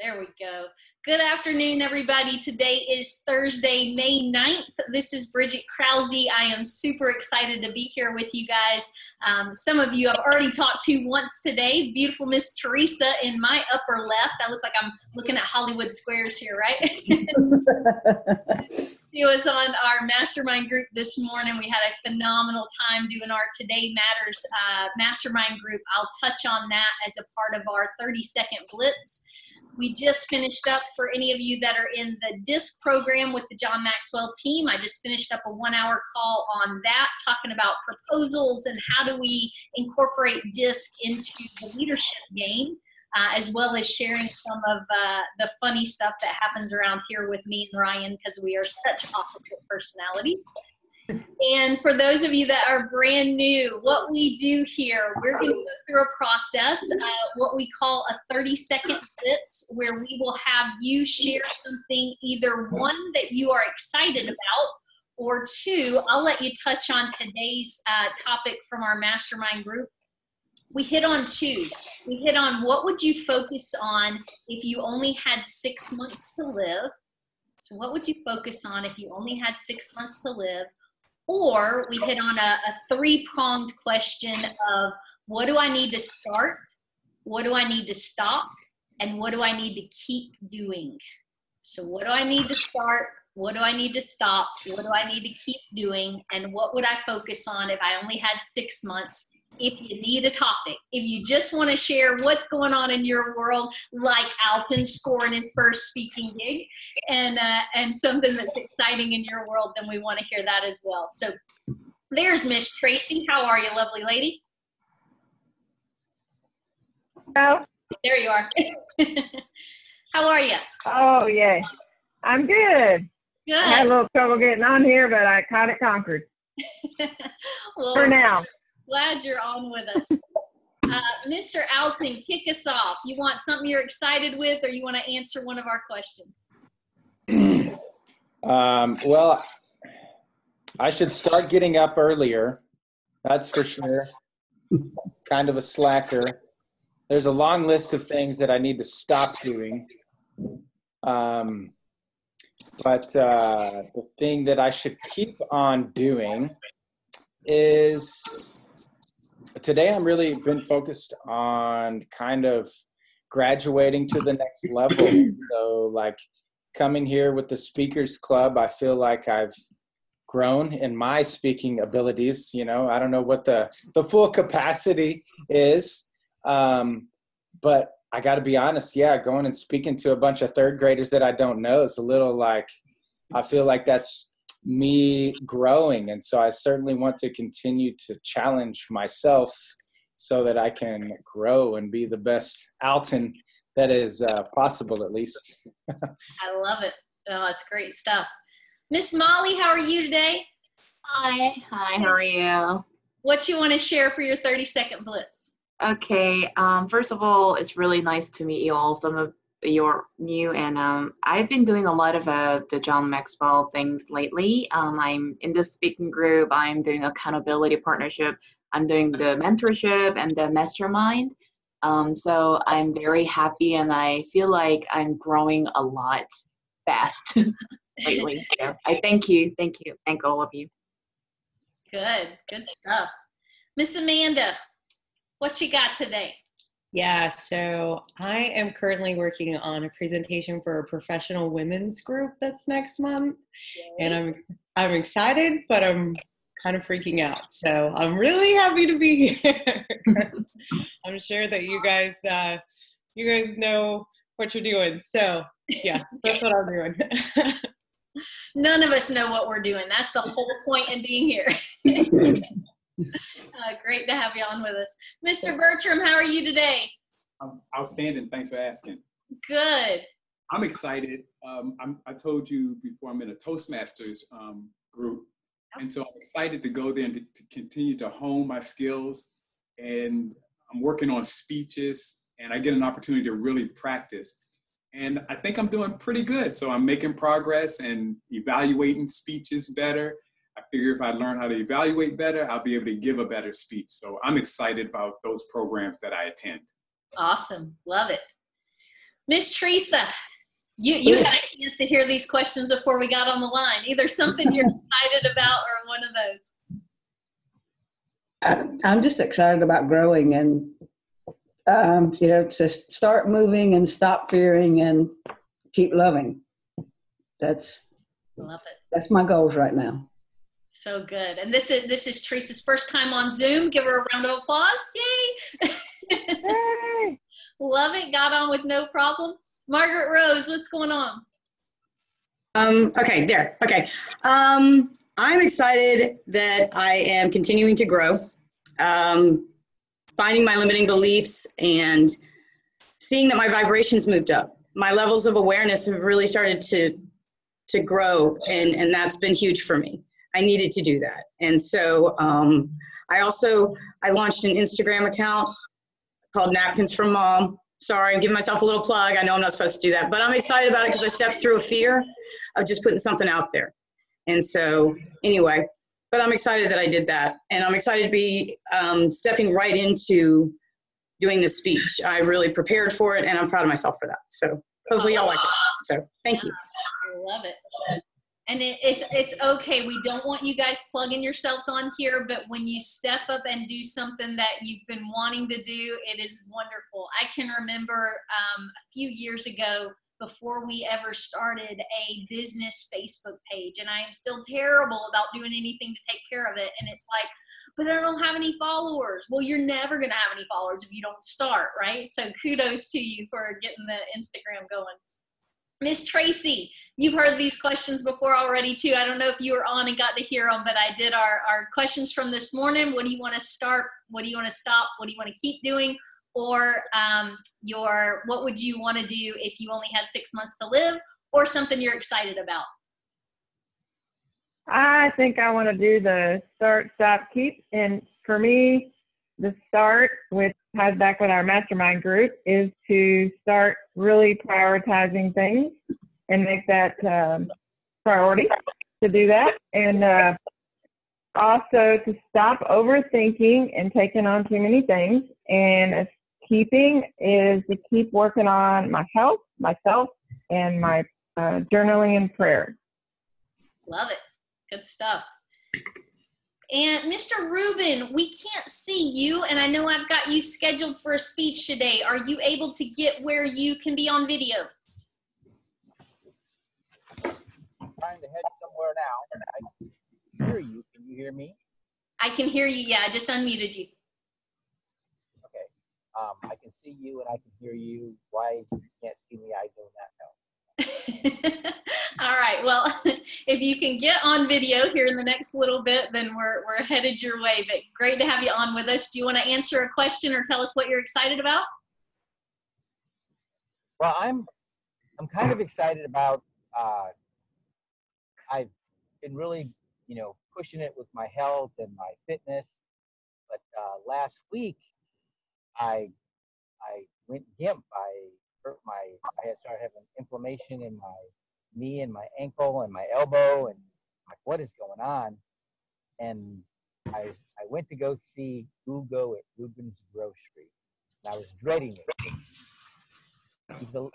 There we go. Good afternoon, everybody. Today is Thursday, May 9th. This is Bridget Krause. I am super excited to be here with you guys. Some of you I've already talked to once today. Beautiful Miss Teresa in my upper left. I look like I'm looking at Hollywood Squares here, right? She was on our mastermind group this morning. We had a phenomenal time doing our Today Matters mastermind group. I'll touch on that as a part of our 30-second blitz. We just finished up, for any of you that are in the DISC program with the John Maxwell team, I just finished up a 1-hour call on that, talking about proposals and how do we incorporate DISC into the leadership game, as well as sharing some of the funny stuff that happens around here with me and Ryan, because we are such opposite personalities. And for those of you that are brand new, what we do here, we're going to go through a process, what we call a 30-second blitz, where we will have you share something, either one that you are excited about, or two, I'll let you touch on today's topic from our mastermind group. We hit on two. We hit on what would you focus on if you only had 6 months to live. So what would you focus on if you only had 6 months to live? Or we hit on a three-pronged question of what do I need to start, what do I need to stop, and what do I need to keep doing? So what do I need to start, what do I need to stop, what do I need to keep doing, and what would I focus on if I only had 6 months? If you need a topic, if you just want to share what's going on in your world, like Alton scoring his first speaking gig, and something that's exciting in your world, then we want to hear that as well. So there's Miss Tracy. How are you, lovely lady? Hello. There you are. How are you? Oh, yeah. I'm good. Good. I had a little trouble getting on here, but I caught it conquered. Well, for now. Glad you're on with us. Mr. Alton, kick us off. You want something you're excited with, or you want to answer one of our questions? Well, I should start getting up earlier. That's for sure. Kind of a slacker. There's a long list of things that I need to stop doing. But the thing that I should keep on doing is, today I'm really been focused on kind of graduating to the next level. So like coming here with the Speakers Club, I feel like I've grown in my speaking abilities. You know, I don't know what the full capacity is, but I got to be honest. Yeah, going and speaking to a bunch of third graders that I don't know is a little like, I feel like that's me growing. And so I certainly want to continue to challenge myself so that I can grow and be the best Alton that is possible, at least. I love it. Oh, it's great stuff. Miss Molly, how are you today? Hi, how are you? What you want to share for your 30-second blitz? Okay, first of all, it's really nice to meet you all. Some of you're new, and I've been doing a lot of the John Maxwell things lately. I'm in the speaking group, I'm doing accountability partnership, I'm doing the mentorship and the mastermind. So I'm very happy, and I feel like I'm growing a lot fast lately. So I thank you, thank all of you. Good stuff. Miss Amanda, what you got today? Yeah, so I am currently working on a presentation for a professional women's group that's next month. Yay. And I'm excited, but I'm kind of freaking out. So I'm really happy to be here. I'm sure that you guys know what you're doing. So yeah, that's what I'm doing. None of us know what we're doing. That's the whole point in being here. Great to have you on with us. Mr. Bertram, how are you today? I'm outstanding. Thanks for asking. Good. I'm excited. I told you before, I'm in a Toastmasters group. And so I'm excited to go there and to continue to hone my skills. And I'm working on speeches, and I get an opportunity to really practice. And I think I'm doing pretty good. So I'm making progress and evaluating speeches better. I figure if I learn how to evaluate better, I'll be able to give a better speech. So I'm excited about those programs that I attend. Awesome. Love it. Miss Teresa, you had a chance to hear these questions before we got on the line. Either something you're excited about or one of those. I'm just excited about growing and, to start moving and stop fearing and keep loving. Love it. That's my goals right now. So good. And this is Teresa's first time on Zoom. Give her a round of applause. Yay. Yay. Love it. Got on with no problem. Margaret Rose, what's going on? Okay, there. Okay. I'm excited that I am continuing to grow, finding my limiting beliefs and seeing that my vibrations moved up. My levels of awareness have really started to grow, and that's been huge for me. I needed to do that. And so I launched an Instagram account called Napkins from Mom. Sorry, I'm giving myself a little plug. I know I'm not supposed to do that, but I'm excited about it because I stepped through a fear of just putting something out there. And so anyway, but I'm excited that I did that. And I'm excited to be stepping right into doing this speech. I really prepared for it and I'm proud of myself for that. So hopefully y'all like it. So thank you. I love it. And it's okay. We don't want you guys plugging yourselves on here, but when you step up and do something that you've been wanting to do, it is wonderful. I can remember a few years ago, before we ever started a business Facebook page, and I am still terrible about doing anything to take care of it. And it's like, but I don't have any followers. Well, you're never going to have any followers if you don't start, right? So kudos to you for getting the Instagram going. Miss Tracy, you've heard these questions before already too. I don't know if you were on and got to hear them, but I did our questions from this morning. What do you want to start? What do you want to stop? What do you want to keep doing? Or what would you want to do if you only had 6 months to live, or something you're excited about? I think I want to do the start, stop, keep. And for me, the start, which ties back with our mastermind group, is to start really prioritizing things and make that priority to do that. And also to stop overthinking and taking on too many things. And keeping is to keep working on my health, myself, and my journaling and prayer. Love it. Good stuff. And Mr. Rubin, we can't see you, and I know I've got you scheduled for a speech today. Are you able to get where you can be on video? I'm trying to head somewhere now. I can hear you. Can you hear me? I can hear you. Yeah, I just unmuted you. Okay. I can see you and I can hear you. Why you can't see me, I do not know. All right. Well, if you can get on video here in the next little bit, then we're headed your way. But great to have you on with us. Do you want to answer a question or tell us what you're excited about? Well, I'm kind of excited about. I've been really, pushing it with my health and my fitness. But last week, I went gimp. I had started having inflammation in my knee and my ankle and my elbow, and like, what is going on? And I went to go see Ugo at Rubin's Grocery, and I was dreading it.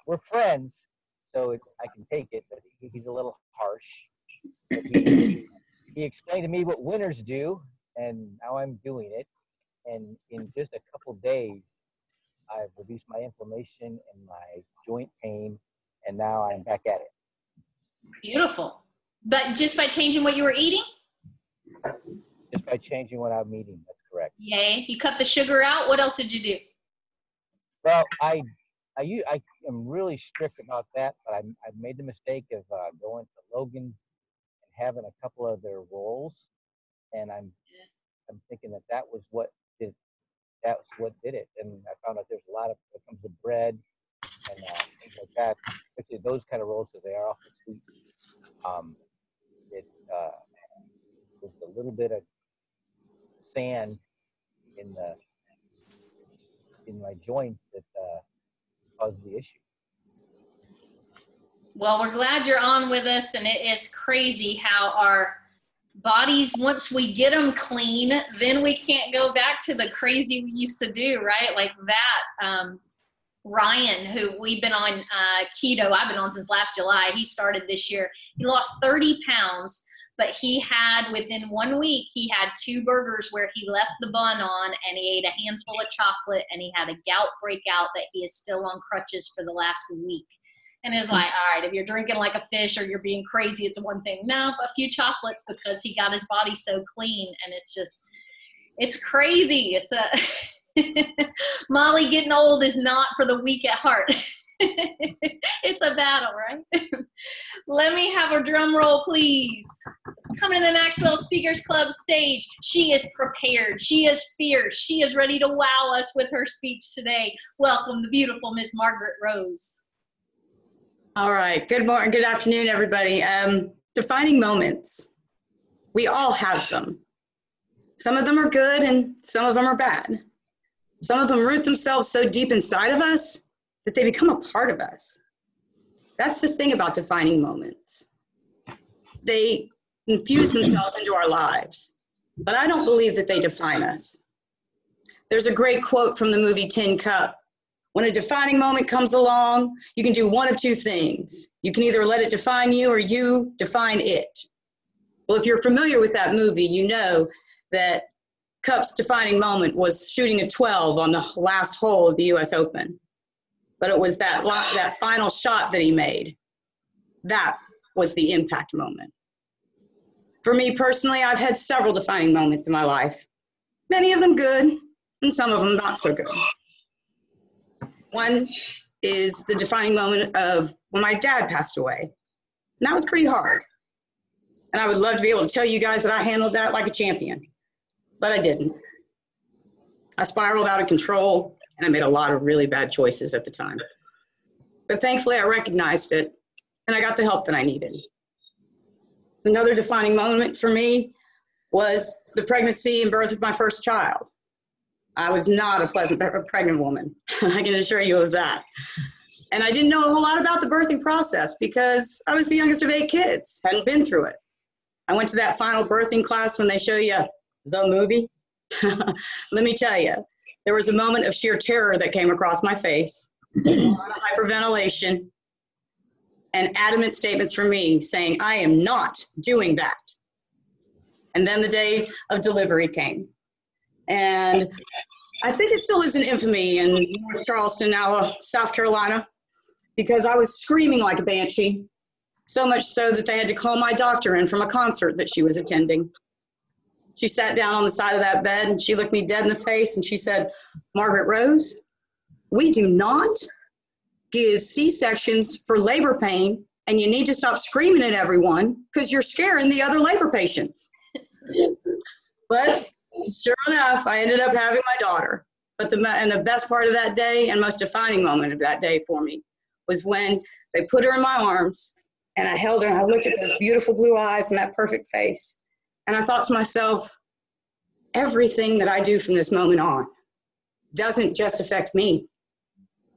We're friends, so I can take it, but he's a little harsh. He explained to me what winners do, and now I'm doing it. And in just a couple days, I've reduced my inflammation and my joint pain, and now I'm back at it. Beautiful. But just by changing what you were eating? Just by changing what I'm eating, that's correct. Yay. You cut the sugar out. What else did you do? Well, I am really strict about that, but I made the mistake of going to Logan's and having a couple of their rolls, and I'm thinking that was what did it. And I found out there's a lot of, it comes with bread and things like that, especially those kind of rolls, because they are awful sweet. There's a little bit of sand in my joints that caused the issue. Well, we're glad you're on with us, and it is crazy how our bodies, once we get them clean, then we can't go back to the crazy we used to do, right? Like that Ryan, who we've been on keto. I've been on since last July. He started this year. He lost 30 pounds, but he had, within 1 week, he had 2 burgers where he left the bun on, and he ate a handful of chocolate, and he had a gout breakout that he is still on crutches for the last week. And it's like, all right, if you're drinking like a fish or you're being crazy, it's one thing. No, a few chocolates, because he got his body so clean, and it's crazy. It's Molly, getting old is not for the weak at heart. It's a battle, right? Let me have a drum roll, please. Coming to the Maxwell Speakers Club stage. She is prepared. She is fierce. She is ready to wow us with her speech today. Welcome, the beautiful Miss Margaret Rose. All right. Good morning. Good afternoon, everybody. Defining moments. We all have them. Some of them are good and some of them are bad. Some of them root themselves so deep inside of us that they become a part of us. That's the thing about defining moments. They infuse themselves into our lives, but I don't believe that they define us. There's a great quote from the movie Tin Cup. When a defining moment comes along, you can do one of 2 things. You can either let it define you or you define it. Well, if you're familiar with that movie, you know that Cup's defining moment was shooting a 12 on the last hole of the US Open. But it was that final shot that he made. That was the impact moment. For me personally, I've had several defining moments in my life. Many of them good, and some of them not so good. One is the defining moment of when my dad passed away. And that was pretty hard. And I would love to be able to tell you guys that I handled that like a champion, but I didn't. I spiraled out of control, and I made a lot of really bad choices at the time. But thankfully, I recognized it, and I got the help that I needed. Another defining moment for me was the pregnancy and birth of my first child. I was not a pleasant pregnant woman. I can assure you of that. And I didn't know a whole lot about the birthing process because I was the youngest of 8 kids, hadn't been through it. I went to that final birthing class when they show you the movie. Let me tell you, there was a moment of sheer terror that came across my face, a lot of hyperventilation, and adamant statements from me saying, I am not doing that. And then the day of delivery came. And I think it still lives in infamy in North Charleston, now South Carolina, because I was screaming like a banshee, so much so that they had to call my doctor in from a concert that she was attending. She sat down on the side of that bed and she looked me dead in the face and she said, Margaret Rose, we do not give C-sections for labor pain, and you need to stop screaming at everyone because you're scaring the other labor patients. But sure enough, I ended up having my daughter. But the best part of that day and most defining moment of that day for me was when they put her in my arms and I held her and I looked at those beautiful blue eyes and that perfect face. And I thought to myself, everything that I do from this moment on doesn't just affect me.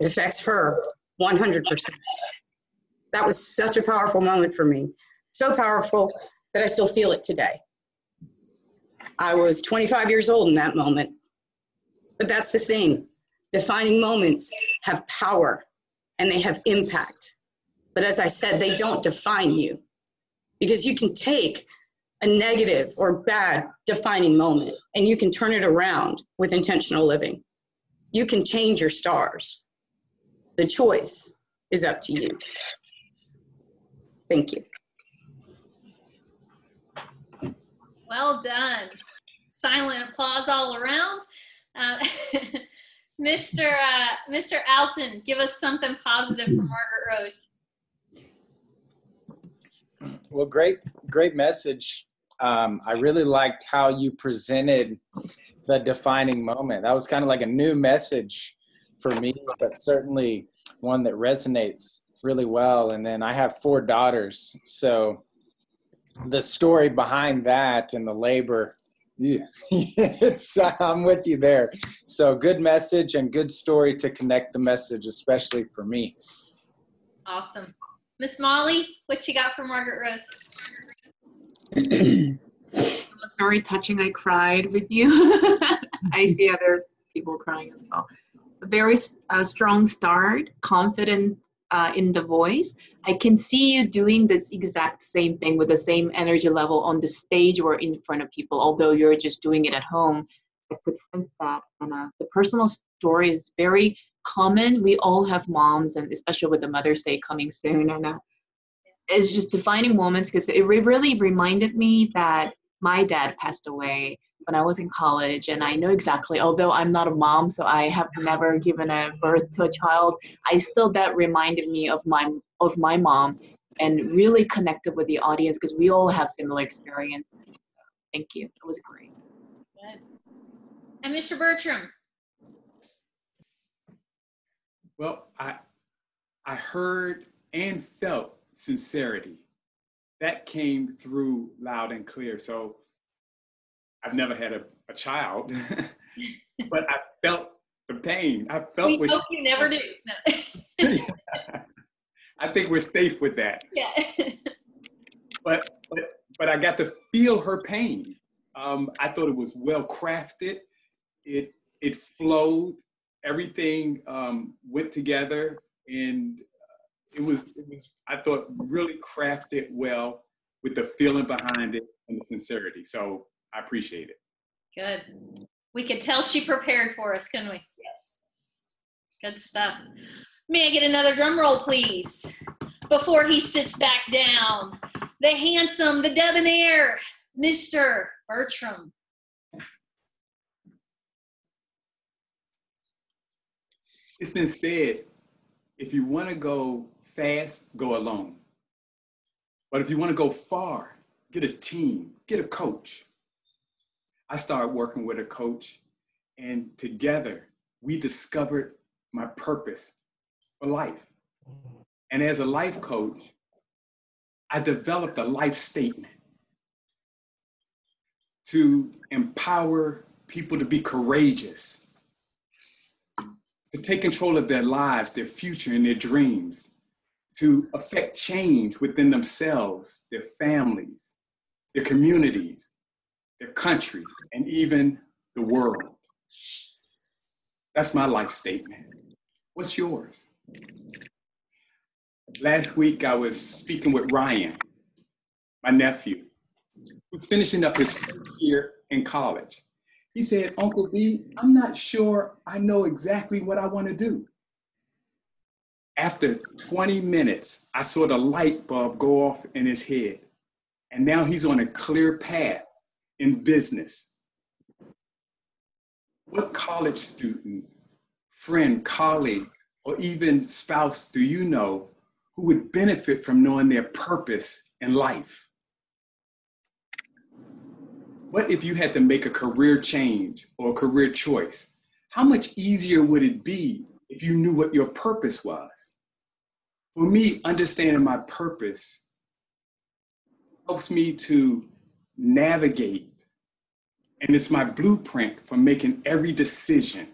It affects her 100%. That was such a powerful moment for me. So powerful that I still feel it today. I was 25 years old in that moment. But that's the thing. Defining moments have power and they have impact. But as I said, they don't define you. Because you can take a negative or bad defining moment and you can turn it around with intentional living. You can change your stars. The choice is up to you. Thank you. Well done. Silent applause all around. Mr. Alton, give us something positive for Margaret Rose. Well, great message. I really liked how you presented the defining moment. That was kind of like a new message for me, but certainly one that resonates really well. And then I have 4 daughters, so the story behind that and the labor, I'm with you there. So good message and good story to connect the message, especially for me. Awesome. Miss Molly, what you got for Margaret Rose? It was very touching. I cried with you. I see other people crying as well. very strong start, confident in the voice. I can see you doing this exact same thing with the same energy level on the stage or in front of people, although you're just doing it at home. I could sense that. And the personal story is very common. We all have moms, and especially with the Mother's Day coming soon. And it's just defining moments, because it really reminded me that my dad passed away when I was in college, and I know exactly, although I'm not a mom, so I have never given a birth to a child, that reminded me of my mom, and really connected with the audience, because we all have similar experiences. So thank you. It was great. Good. And Mr. Bertram. Well, I heard and felt sincerity. That came through loud and clear. So I've never had a child, but I felt the pain. I felt. We hope you never do. No. I think we're safe with that. Yeah. But I got to feel her pain. I thought it was well crafted. It flowed. Everything went together, and it was I thought really crafted well, with the feeling behind it and the sincerity. So I appreciate it. Good. We could tell she prepared for us, couldn't we? Yes. Good stuff. May I get another drum roll, please? Before he sits back down, the handsome, the debonair, Mr. Bertram. It's been said, if you want to go fast, go alone. But if you want to go far, get a team, get a coach. I started working with a coach, and together we discovered my purpose for life. And as a life coach, I developed a life statement to empower people to be courageous, to take control of their lives, their future, and their dreams, to affect change within themselves, their families, their communities, their country, and even the world. That's my life statement. What's yours? Last week, I was speaking with Ryan, my nephew, who's finishing up his first year in college. He said, Uncle B, I'm not sure I know exactly what I want to do. After 20 minutes, I saw the light bulb go off in his head. And now he's on a clear path in business. What college student, friend, colleague, or even spouse do you know who would benefit from knowing their purpose in life? What if you had to make a career change or a career choice? How much easier would it be if you knew what your purpose was? For me, understanding my purpose helps me to navigate, and it's my blueprint for making every decision.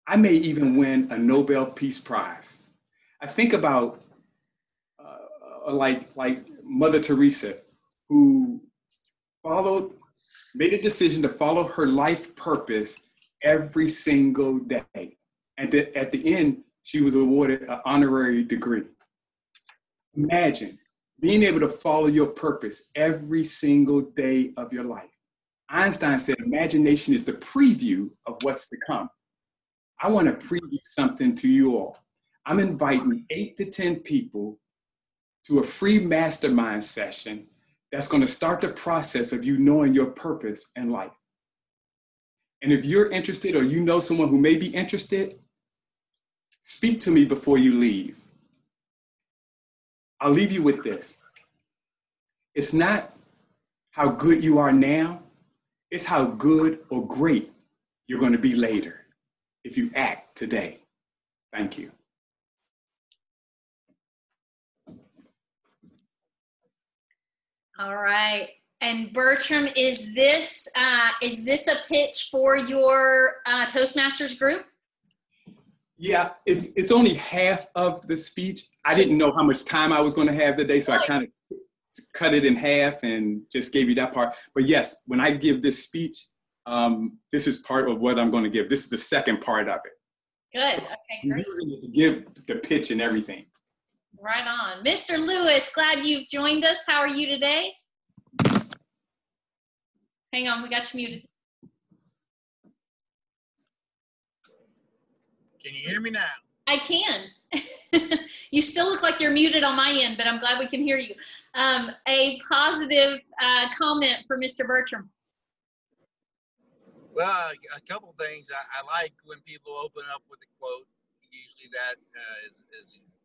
I may even win a Nobel Peace Prize. I think about like Mother Teresa, who made a decision to follow her life purpose every single day. And at the end, she was awarded an honorary degree. Imagine being able to follow your purpose every single day of your life. Einstein said, imagination is the preview of what's to come. I want to preview something to you all. I'm inviting 8 to 10 people to a free mastermind session that's going to start the process of you knowing your purpose in life. And if you're interested, or you know someone who may be interested, speak to me before you leave. I'll leave you with this. It's not how good you are now, it's how good or great you're going to be later if you act today. Thank you. All right. And Bertram, is this a pitch for your Toastmasters group? Yeah, it's only half of the speech. I didn't know how much time I was going to have today, so I kind of cut it in half and just gave you that part. But yes, when I give this speech, this is part of what I'm going to give. This is the second part of it. Good. So Okay, I'm great. using it to give the pitch and everything. Right on. Mr. Lewis, glad you've joined us. How are you today? Hang on, we got you muted. Can you hear me now? I can. You still look like you're muted on my end, but I'm glad we can hear you. A positive comment for Mr. Bertram. Well, a couple things. I like when people open up with a quote. Usually that is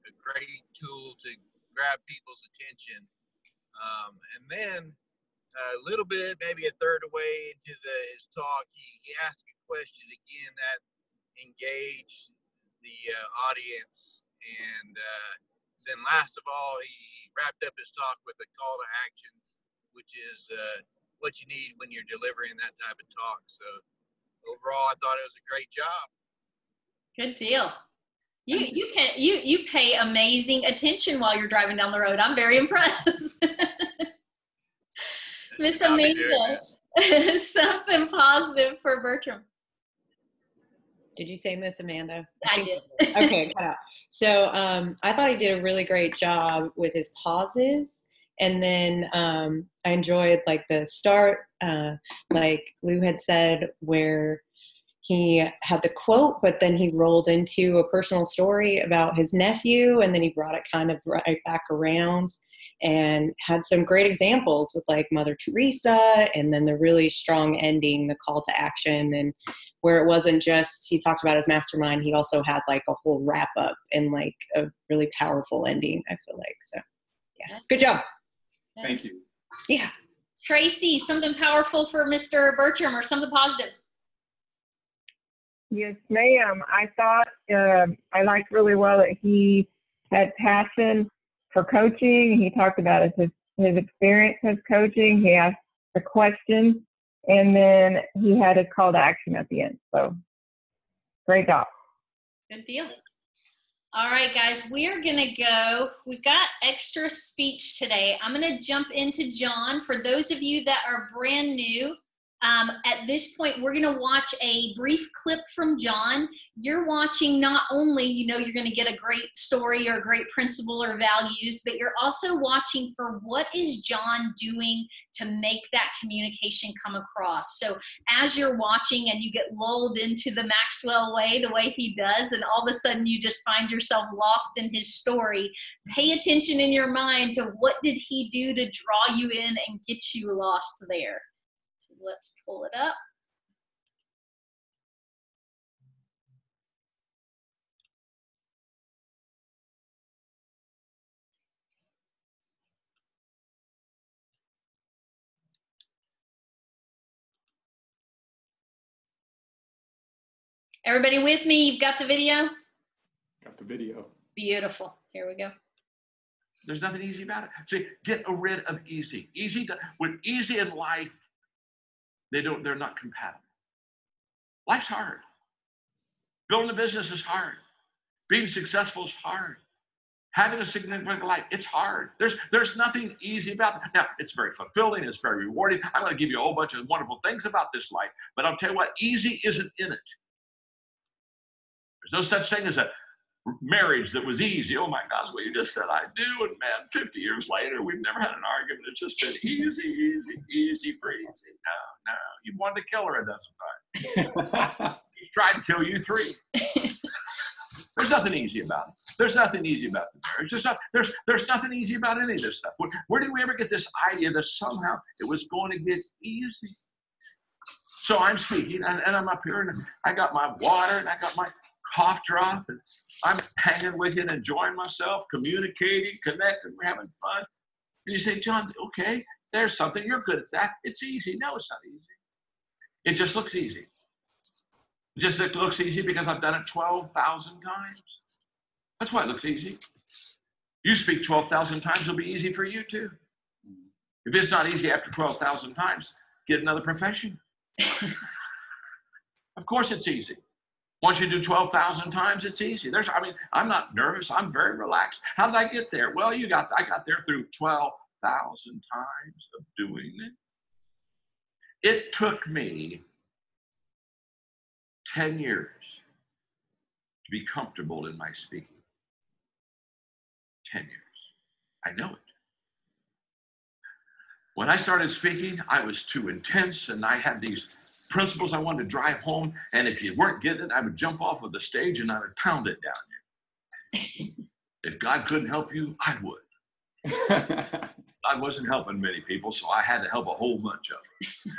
a great tool to grab people's attention. And then a little bit, maybe a third away into his talk, he asked a question again that engaged the audience. And then last of all, he wrapped up his talk with a call to action, which is what you need when you're delivering that type of talk. So overall, I thought it was a great job. Good deal. You pay amazing attention while you're driving down the road. I'm very impressed. Miss Amanda, something positive for Bertram. Did you say Miss Amanda? I did. Okay, cut out. So I thought he did a really great job with his pauses. And then I enjoyed like the start, like Lou had said, where he had the quote, but then he rolled into a personal story about his nephew, and then he brought it kind of right back around and had some great examples with like Mother Teresa, and then the really strong ending, the call to action, and where it wasn't just he talked about his mastermind, he also had like a whole wrap up and like a really powerful ending, I feel like. So yeah, good job. Thank you. Yeah. Tracy, something powerful for Mr. Bertram or something positive? Yes, ma'am. I thought I liked really well that he had passion for coaching. He talked about his experience as coaching. He asked a question, and then he had his call to action at the end. So great job. Good deal. All right, guys, we're going to go. We've got extra speech today. I'm going to jump into John. For those of you that are brand new, at this point, we're going to watch a brief clip from John. You're watching not only, you're going to get a great story or a great principle or values, but you're also watching for what is John doing to make that communication come across. So as you're watching and you get lulled into the Maxwell way, the way he does, and all of a sudden you just find yourself lost in his story, pay attention in your mind to what did he do to draw you in and get you lost there. Let's pull it up. Everybody with me? You've got the video? Got the video. Beautiful. Here we go. There's nothing easy about it. See, get rid of easy. With easy in life, they're not compatible. Life's hard. Building a business is hard. Being successful is hard. Having a significant life, it's hard. There's nothing easy about it. Now, it's very fulfilling, it's very rewarding. I'm going to give you a whole bunch of wonderful things about this life, but I'll tell you what, easy isn't in it. There's no such thing as a marriage that was easy. Oh my gosh, what you just said I do, and man, 50 years later, we've never had an argument. It's just been easy breezy. No, you wanted to kill her a dozen times. He tried to kill you 3. There's nothing easy about it. There's nothing easy about the marriage. There's nothing easy about any of this stuff. Where did we ever get this idea that somehow it was going to get easy? So I'm speaking, and I'm up here, and I got my water, and I got my cough drop, and I'm hanging with you and enjoying myself, communicating, connecting, we're having fun. And you say, John, okay, there's something, you're good at that. It's easy. No, it's not easy. It just looks easy. It just looks easy because I've done it 12,000 times. That's why it looks easy. You speak 12,000 times, it'll be easy for you too. If it's not easy after 12,000 times, get another profession. Of course it's easy. Once you do 12,000 times, it's easy. I'm not nervous. I'm very relaxed. How did I get there? Well, I got there through 12,000 times of doing it. It took me 10 years to be comfortable in my speaking. 10 years. I know it. When I started speaking, I was too intense, and I had these principles I wanted to drive home, and if you weren't getting it, I would jump off of the stage and I would pound it down you. If God couldn't help you, I would. I wasn't helping many people, so I had to help a whole bunch of them.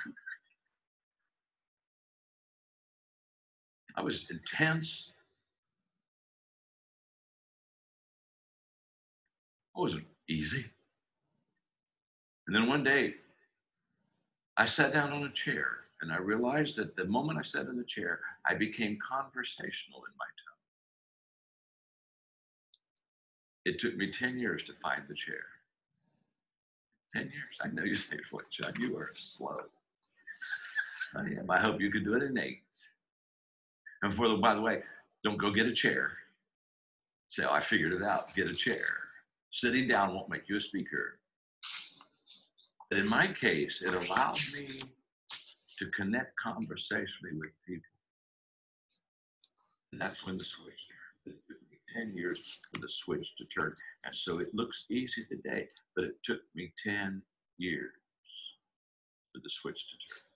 I was intense. It wasn't easy. And then one day, I sat down on a chair, and I realized that the moment I sat in the chair, I became conversational in my tongue. It took me 10 years to find the chair. 10 years. I know you say, "What, John, you are slow." I am. I hope you could do it in 8. And by the way, don't go get a chair. Say, "Oh, I figured it out." Get a chair. Sitting down won't make you a speaker. But in my case, it allowed me to connect conversationally with people. And that's when the switch turned. It took me 10 years for the switch to turn. And so it looks easy today, but it took me 10 years for the switch to turn.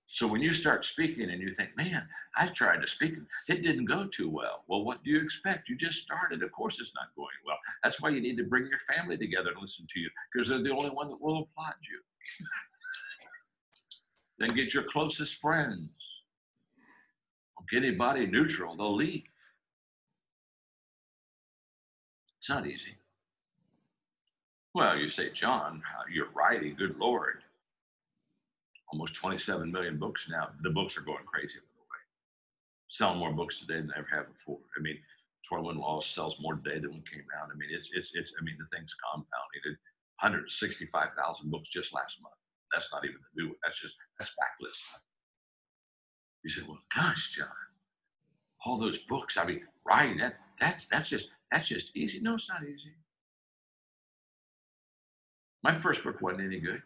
So when you start speaking and you think, "Man, I tried to speak, it didn't go too well." Well, what do you expect? You just started. Of course it's not going well. That's why you need to bring your family together and listen to you, because they're the only one that will applaud you. Then get your closest friends. Don't get anybody neutral, they'll leave. It's not easy. Well, you say, "John, you're writing, good Lord. Almost 27 million books now." The books are going crazy, by the way. Selling more books today than they ever have before. I mean, 21 Laws sells more today than when it came out. I mean, the thing's compounding. 165,000 books just last month. That's not even the new one. That's backlist. You said, "Well, gosh, John, all those books, I mean, writing, that's just easy." No, it's not easy. My first book wasn't any good.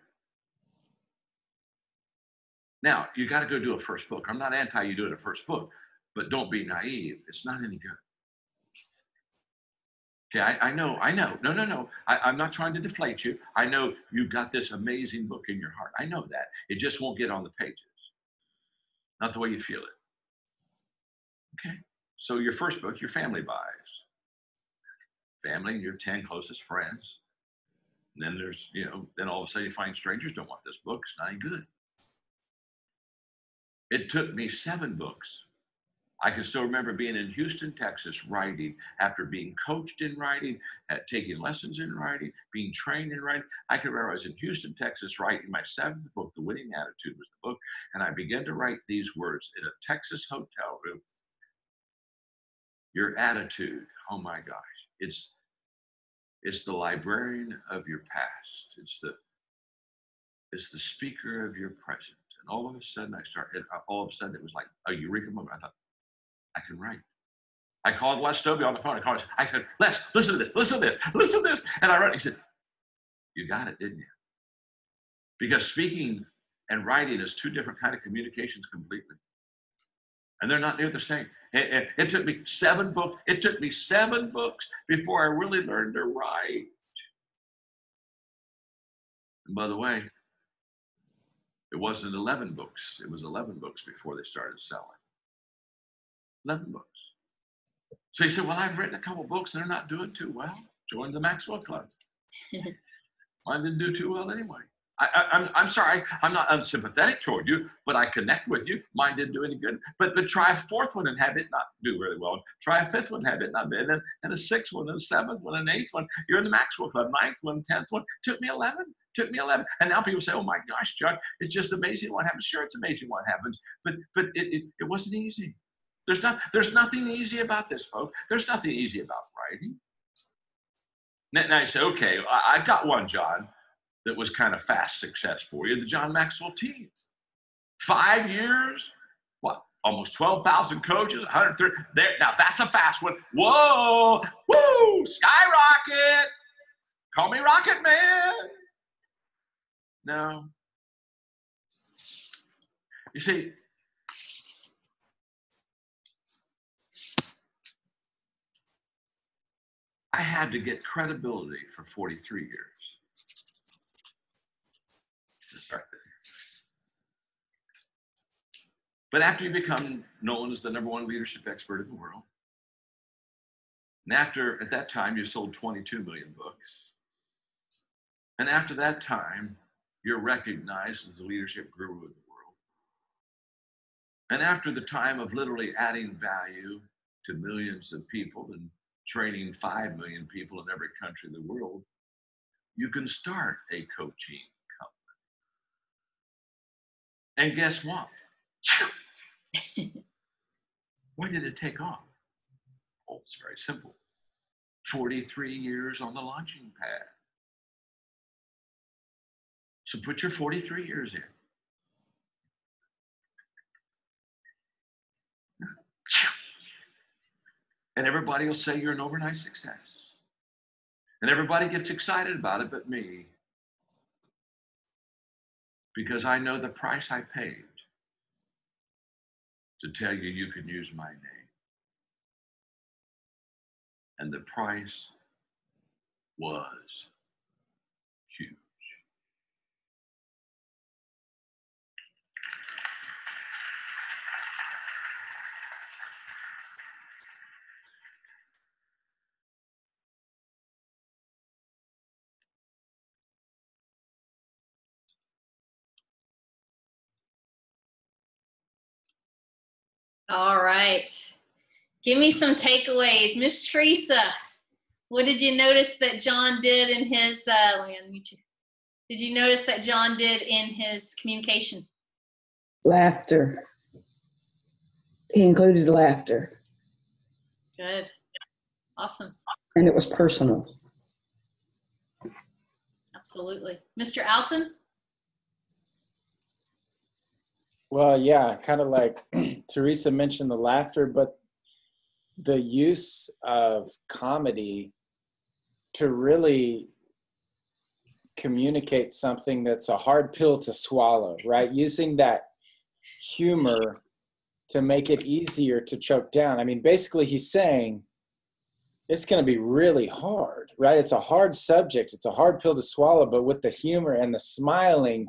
Now, you got to go do a first book. I'm not anti you doing a first book, but don't be naive. It's not any good. Okay, I know. No. I'm not trying to deflate you. I know you've got this amazing book in your heart. I know that. It just won't get on the pages. Not the way you feel it. Okay, so your first book, your family buys. Family and your 10 closest friends. And then there's, then all of a sudden you find strangers don't want this book. It's not any good. It took me 7 books. I can still remember being in Houston, Texas, writing, after being coached in writing, taking lessons in writing, being trained in writing. I can remember I was in Houston, Texas, writing my 7th book, The Winning Attitude was the book, and I began to write these words in a Texas hotel room. Your attitude, oh my gosh, it's the librarian of your past. It's the speaker of your present. And all of a sudden it was like a eureka moment. I thought, I can write. I called Les Stobie on the phone. I said, "Les, listen to this. And I wrote, he said, "You got it, didn't you?" Because speaking and writing is 2 different kinds of communications completely. And they're not near the same. It took me 7 books. It took me 7 books before I really learned to write. And by the way, it wasn't 11 books. It was 11 books before they started selling. 11 books. So you said, "Well, I've written a couple books and they're not doing too well." Join the Maxwell Club. Mine didn't do too well anyway. I'm sorry, I'm not unsympathetic toward you, but I connect with you. Mine didn't do any good. But try a 4th one and have it not do really well. Try a 5th one, have it not be. And a 6th one, and a 7th one, and an 8th one. You're in the Maxwell Club. 9th one, 10th one. Took me 11. And now people say, "Oh my gosh, John, it's just amazing what happens." Sure, it's amazing what happens, but it wasn't easy. There's nothing easy about this, folks. There's nothing easy about writing. Now you say, "Okay, I've got one, John, that was kind of fast success for you, the John Maxwell team. 5 years, what, almost 12,000 coaches, 130, there. Now that's a fast one. Whoa, woo, skyrocket. Call me Rocket Man. No. You see, I had to get credibility for 43 years to start there. But after you become known as the #1 leadership expert in the world, and after, at that time, you sold 22 million books, and after that time, you're recognized as the leadership guru of the world. And after the time of literally adding value to millions of people and training 5 million people in every country in the world, you can start a coaching company. And guess what? Why did it take off? Oh, it's very simple. 43 years on the launching pad. So put your 43 years in. And everybody will say you're an overnight success. And everybody gets excited about it but me. Because I know the price I paid to tell you you can use my name. And the price was huge. All right. Give me some takeaways. Miss Teresa, what did you notice that John did in his, let me unmute you. Did you notice that John did in his communication? Laughter. He included laughter. Good. Awesome. And it was personal. Absolutely. Mr. Alton? Well, yeah, kind of like Teresa mentioned the laughter, but the use of comedy to really communicate something that's a hard pill to swallow, right? Using that humor to make it easier to choke down. I mean, basically he's saying it's going to be really hard, right? It's a hard subject. It's a hard pill to swallow, but with the humor and the smiling,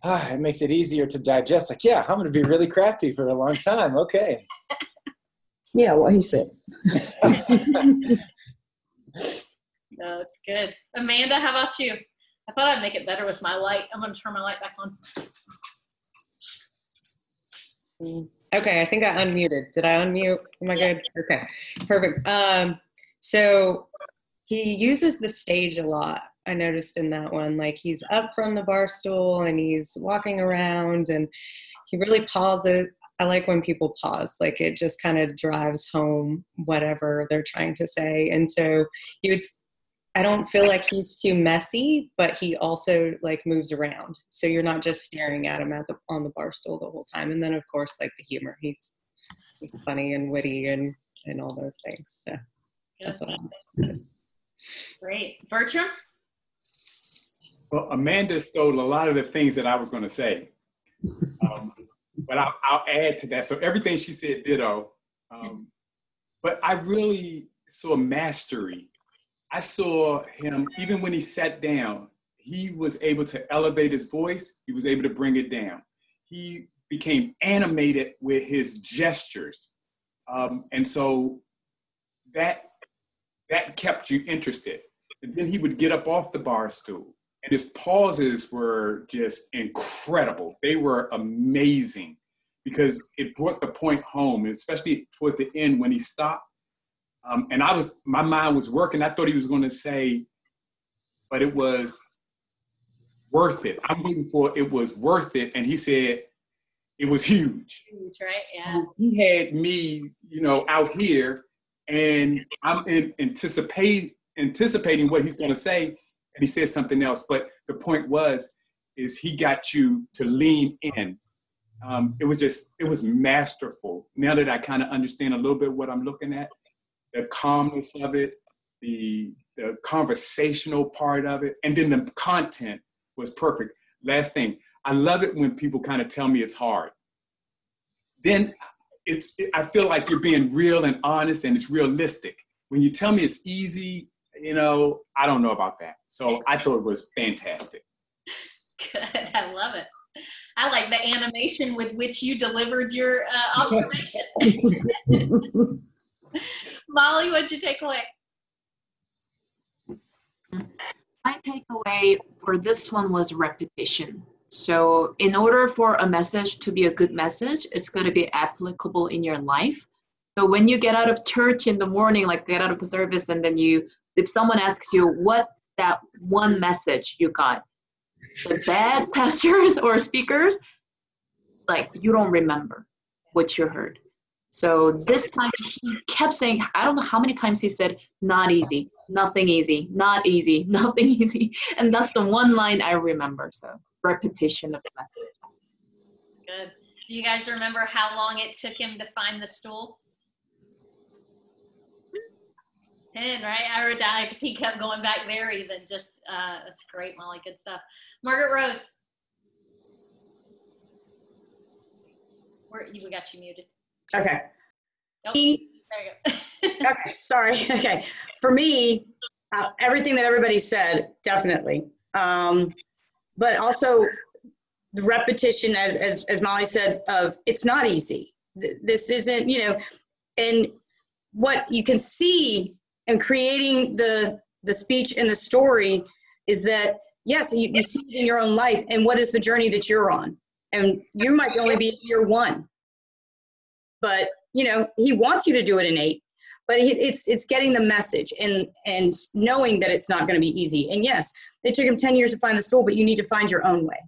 it makes it easier to digest. Like, yeah, I'm going to be really crafty for a long time. Okay. Yeah, what he said. No, it's good. Amanda, how about you? I thought I'd make it better with my light. I'm going to turn my light back on. Okay, I think I unmuted. Did I unmute? Am I Yeah. good? Okay, perfect. So he uses the stage a lot. I noticed in that one, like he's up from the bar stool and he's walking around and he really pauses. I like when people pause, like it just kind of drives home whatever they're trying to say. And so I don't feel like he's too messy, but he also like moves around. So you're not just staring at him on the bar stool the whole time. And then of course, like the humor, he's funny and witty and all those things. So that's what I'm. Great. Bertram? Well, Amanda stole a lot of the things that I was going to say. But I'll add to that. So everything she said, ditto. But I really saw mastery. I saw him, even when he sat down, he was able to elevate his voice. He was able to bring it down. He became animated with his gestures. And so that kept you interested. And then he would get up off the bar stool. And his pauses were just incredible. They were amazing because it brought the point home, especially toward the end when he stopped. And my mind was working. I thought he was going to say, but it was worth it. I'm waiting for it was worth it. And he said, it was huge. Huge, right? Yeah. He had me, out here and I'm anticipating what he's going to say. And he said something else, but the point is he got you to lean in. It was masterful. Now that I kind of understand a little bit what I'm looking at, the calmness of it, the the conversational part of it, and then the content was perfect. Last thing, I love it when people kind of tell me it's hard. Then I feel like you're being real and honest, and it's realistic. When you tell me it's easy, you know, I don't know about that. So I thought it was fantastic. Good, I love it. I like the animation with which you delivered your observation. Molly, what'd you take away? My takeaway for this one was repetition. So in order for a message to be a good message, it's going to be applicable in your life. So when you get out of church in the morning, like get out of the service, and then if someone asks you, what's that one message you got? The bad pastors or speakers, like you don't remember what you heard. So this time he kept saying, I don't know how many times he said, not easy, nothing easy, not easy, nothing easy. And that's the one line I remember. So repetition of the message. Good. Do you guys remember how long it took him to find the stool? 10, right? I wrote down because he kept going back there even. Just, that's great, Molly. Good stuff. Margaret Rose. We got you muted. Okay. Nope. There you go. Okay, sorry. Okay. For me, everything that everybody said, definitely. But also the repetition, as Molly said, of it's not easy. This isn't, you know, and what you can see in creating the speech and the story is that, yes, you see it in your own life, and what is the journey that you're on? And you might only be year 1. But, you know, he wants you to do it in 8. But it's getting the message and knowing that it's not going to be easy. And yes, it took him 10 years to find the stool, but you need to find your own way.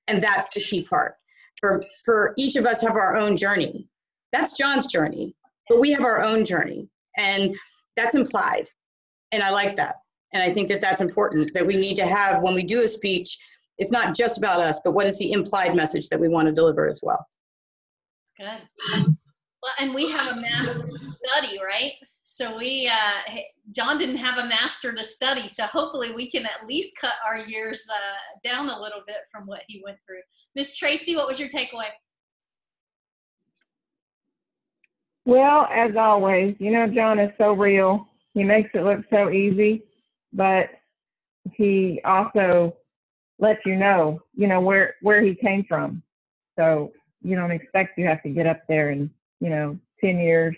And that's the key part. For each of us have our own journey. That's John's journey, but we have our own journey. And that's implied. And I like that. And I think that that's important, that we need to have, when we do a speech, it's not just about us, but what is the implied message that we want to deliver as well. Good. Well, and we have a master to study, right? So John didn't have a master to study, so hopefully we can at least cut our years down a little bit from what he went through. Miss Tracy, what was your takeaway? Well, as always, you know, John is so real. He makes it look so easy, but he also lets you know where he came from. So you don't expect you have to get up there and, 10 years,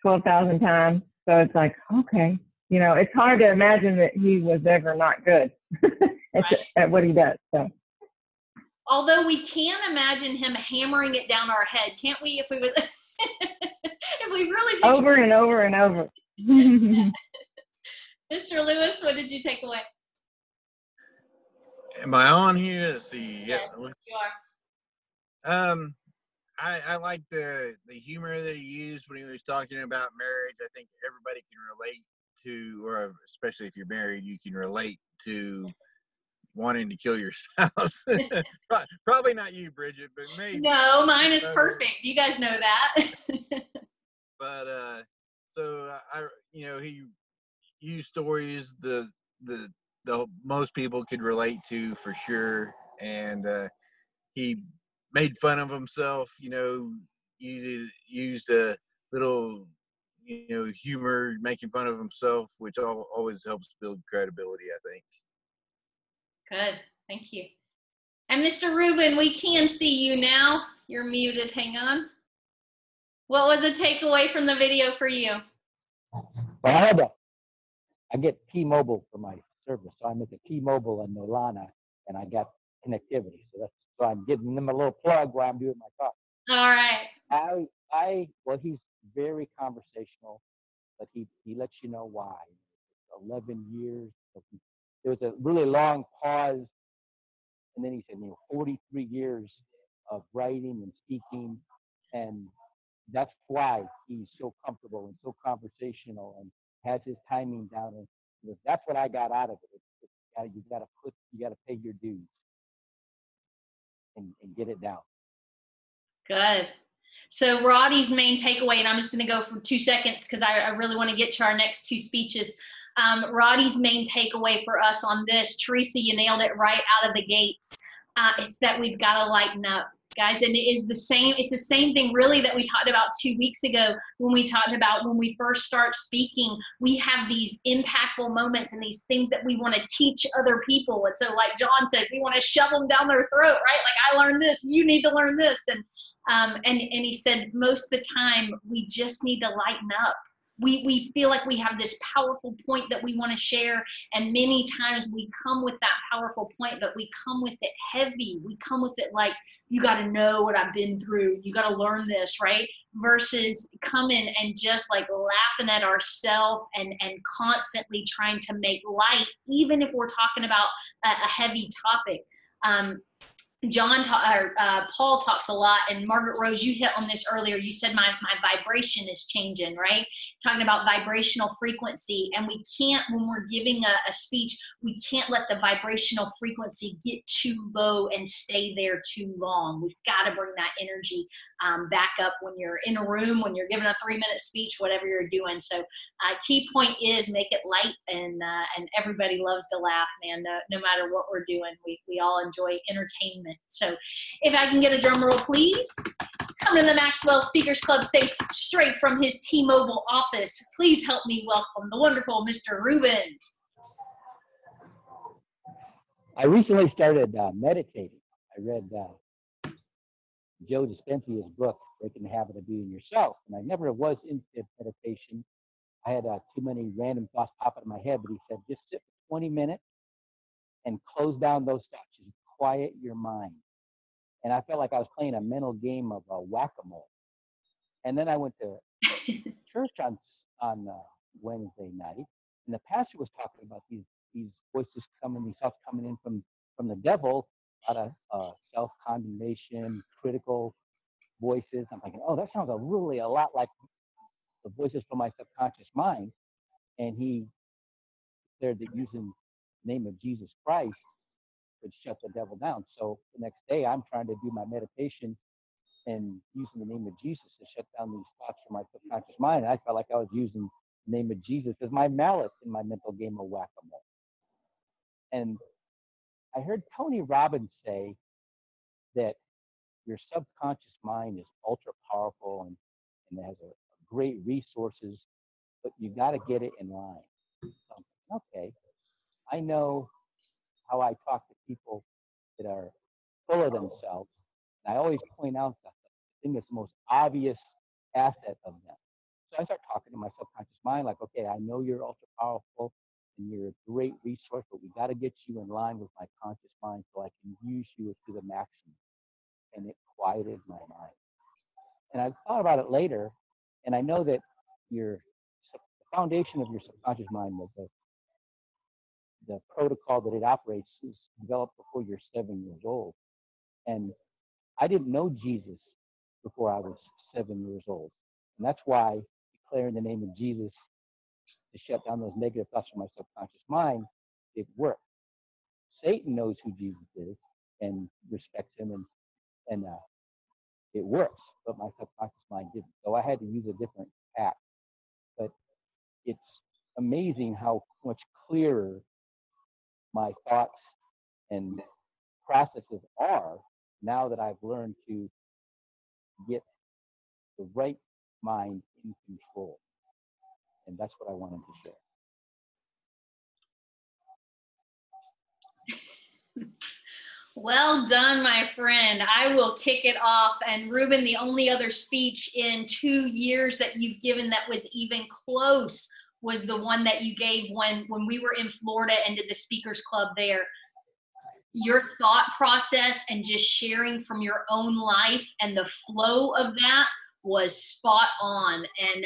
12,000 times. So it's like, okay, it's hard to imagine that he was ever not good at what he does. So. Although we can imagine him hammering it down our head, can't we? If we would, if we really over and over and over. Mr. Lewis, what did you take away? Am I on here? Let's see. Yes, yep. you are. I like the humor that he used when he was talking about marriage. I think everybody can relate to, or especially if you're married, you can relate to wanting to kill your spouse. Probably not you, Bridget, but maybe. No, mine is perfect. You guys know that. But so he used stories the most people could relate to for sure, and he made fun of himself. Used a little humor, making fun of himself, which always helps build credibility, I think. Good, thank you. And Mr. Rubin, we can see you now. You're muted, hang on. What was a takeaway from the video for you? Well, I get T-Mobile for my service, so I'm at the T-Mobile in Nolana, and I got connectivity. So I'm giving them a little plug while I'm doing my talk. All right. Well, he's very conversational, but he lets you know why. 11 years. There was a really long pause, and then he said, 43 years of writing and speaking, and that's why he's so comfortable and so conversational and has his timing down. And that's what I got out of it. You got to pay your dues and get it down. Good. So Roddy's main takeaway, and I'm just going to go for 2 seconds because I really want to get to our next 2 speeches. Roddy's main takeaway for us on this, Teresa, you nailed it right out of the gates. It's that we've got to lighten up, guys. And it's the same thing really that we talked about 2 weeks ago when we talked about when we first start speaking, we have these impactful moments and these things that we want to teach other people. And so like John said, we want to shove them down their throat, right? Like, I learned this, you need to learn this. And he said most of the time we just need to lighten up. We feel like we have this powerful point that we want to share, and many times we come with that powerful point, but we come with it heavy. We come with it like, you got to know what I've been through. You got to learn this, right? Versus coming and just like laughing at ourselves and constantly trying to make light, even if we're talking about a heavy topic. Paul talks a lot, and Margaret Rose, you hit on this earlier. You said my vibration is changing, right? Talking about vibrational frequency, and we can't, when we're giving a speech, we can't let the vibrational frequency get too low and stay there too long. We've got to bring that energy back up when you're in a room, when you're giving a 3-minute speech, whatever you're doing. So key point is make it light, and everybody loves to laugh, man. No matter what we're doing, we all enjoy entertainment. So if I can get a drum roll, please. Coming to the Maxwell Speakers Club stage straight from his T-Mobile office, please help me welcome the wonderful Mr. Ruben. I recently started meditating. I read Joe Dispenza's book, Breaking the Habit of Being Yourself, and I never was into meditation. I had too many random thoughts pop into my head, but he said, just sit for 20 minutes and close down those thoughts. Just quiet your mind. And I felt like I was playing a mental game of whack-a-mole. And then I went to church on Wednesday night, and the pastor was talking about these voices coming, these thoughts coming in from the devil, out of self-condemnation, critical voices. I'm thinking, oh, that sounds a lot like the voices from my subconscious mind. And he said that using the name of Jesus Christ could shut the devil down. So the next day I'm trying to do my meditation and using the name of Jesus to shut down these thoughts from my subconscious mind. And I felt like I was using the name of Jesus as my mallet in my mental game of whack-a-mole. And I heard Tony Robbins say that your subconscious mind is ultra powerful and has a great resources, but you got to get it in line. So, okay, I know how I talk to people that are full of themselves. And I always point out the thing that's the most obvious asset of them. So I start talking to my subconscious mind like, okay, I know you're ultra powerful and you're a great resource, but we got to get you in line with my conscious mind so I can use you to the maximum. And it quieted my mind. And I thought about it later, and I know that the foundation of your subconscious mind, the protocol that it operates, is developed before you're 7 years old. And I didn't know Jesus before I was 7 years old. And that's why declaring the name of Jesus to shut down those negative thoughts from my subconscious mind, it worked. Satan knows who Jesus is and respects him, and it works, but my subconscious mind didn't. So I had to use a different path. But it's amazing how much clearer my thoughts and processes are now that I've learned to get the right mind in control. And that's what I wanted to share. Well done, my friend. I will kick it off. And Ruben, the only other speech in 2 years that you've given that was even close was the one that you gave when we were in Florida and did the Speakers Club there. Your thought process and just sharing from your own life and the flow of that was spot on. And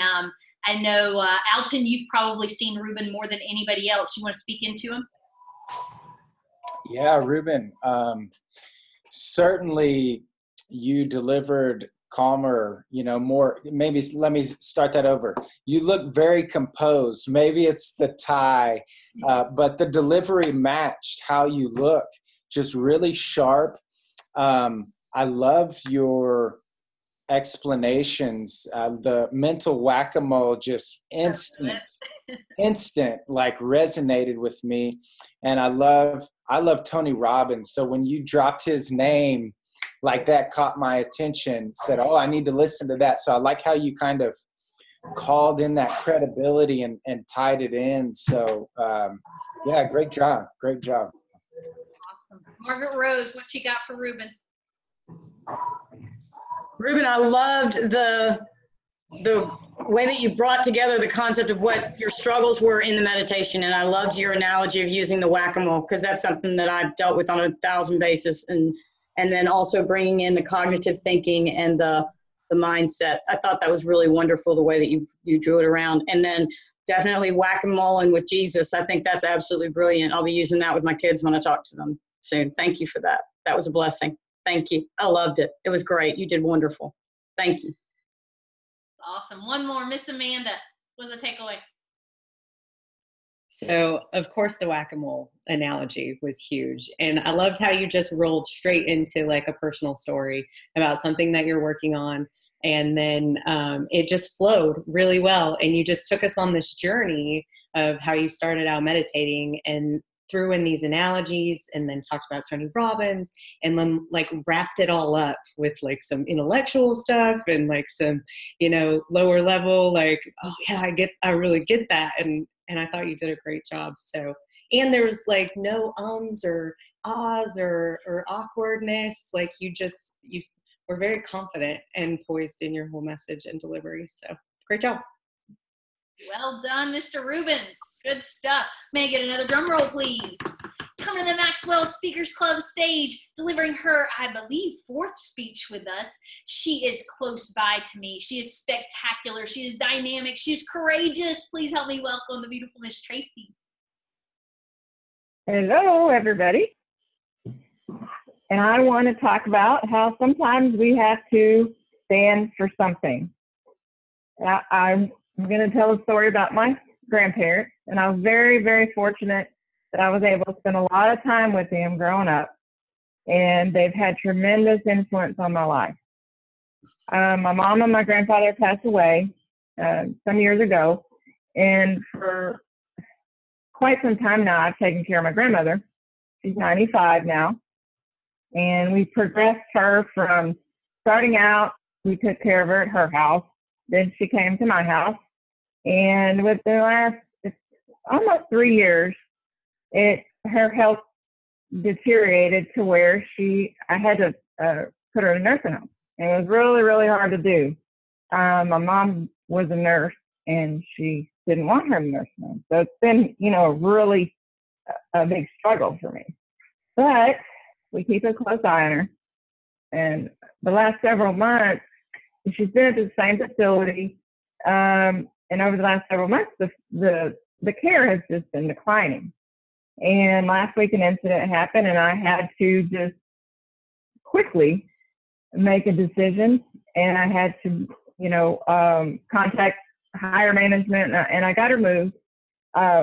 I know, Alton, you've probably seen Ruben more than anybody else. You want to speak into him? Yeah, Ruben, certainly you delivered calmer, more, maybe let me start that over. You look very composed. Maybe it's the tie, but the delivery matched how you look, just really sharp. I loved your explanations. The mental whack-a-mole just instant like resonated with me. And I love Tony Robbins. So when you dropped his name, like that caught my attention, said, oh, I need to listen to that. So I like how you kind of called in that credibility and tied it in. So yeah, great job. Awesome. Margaret Rose, what you got for Ruben? Ruben, I loved the way that you brought together the concept of what your struggles were in the meditation. And I loved your analogy of using the whack-a-mole, because that's something that I've dealt with on 1,000 bases. And then also bringing in the cognitive thinking and the mindset. I thought that was really wonderful, the way that you drew it around. And then definitely whack-a-mole and with Jesus. I think that's absolutely brilliant. I'll be using that with my kids when I talk to them soon. Thank you for that. That was a blessing. Thank you. I loved it. It was great. You did wonderful. Thank you. Awesome. One more, Miss Amanda. What's the takeaway? So, of course, the whack-a-mole analogy was huge. And I loved how you just rolled straight into like a personal story about something that you're working on. And then it just flowed really well. And you just took us on this journey of how you started out meditating and threw in these analogies and then talked about Tony Robbins and then like wrapped it all up with like some intellectual stuff and like some, lower level, like, oh yeah, I really get that. And I thought you did a great job. So, and there's like no ums or ahs or awkwardness. Like you were very confident and poised in your whole message and delivery. So great job. Well done, Mr. Rubin. Good stuff. May I get another drum roll, please? Coming to the Maxwell Speakers Club stage, delivering her, I believe, 4th speech with us. She is close by to me. She is spectacular. She is dynamic. She is courageous. Please help me welcome the beautiful Miss Tracy. Hello, everybody. And I want to talk about how sometimes we have to stand for something. I'm going to tell a story about my grandparents, and I was very, very fortunate that I was able to spend a lot of time with them growing up, and they've had tremendous influence on my life. My mom and my grandfather passed away some years ago, and for quite some time now, I've taken care of my grandmother. She's 95 now, and we progressed her from starting out, we took care of her at her house, then she came to my house, and with the last almost 3 years, her health deteriorated to where I had to put her in a nursing home. And it was really, really hard to do. My mom was a nurse, and she didn't want her in the nursing home. So it's been, really a big struggle for me. But we keep a close eye on her. And the last several months, she's been at the same facility. And over the last several months, the care has just been declining. And last week an incident happened, and I had to just quickly make a decision, and I had to, contact higher management, and I got her moved,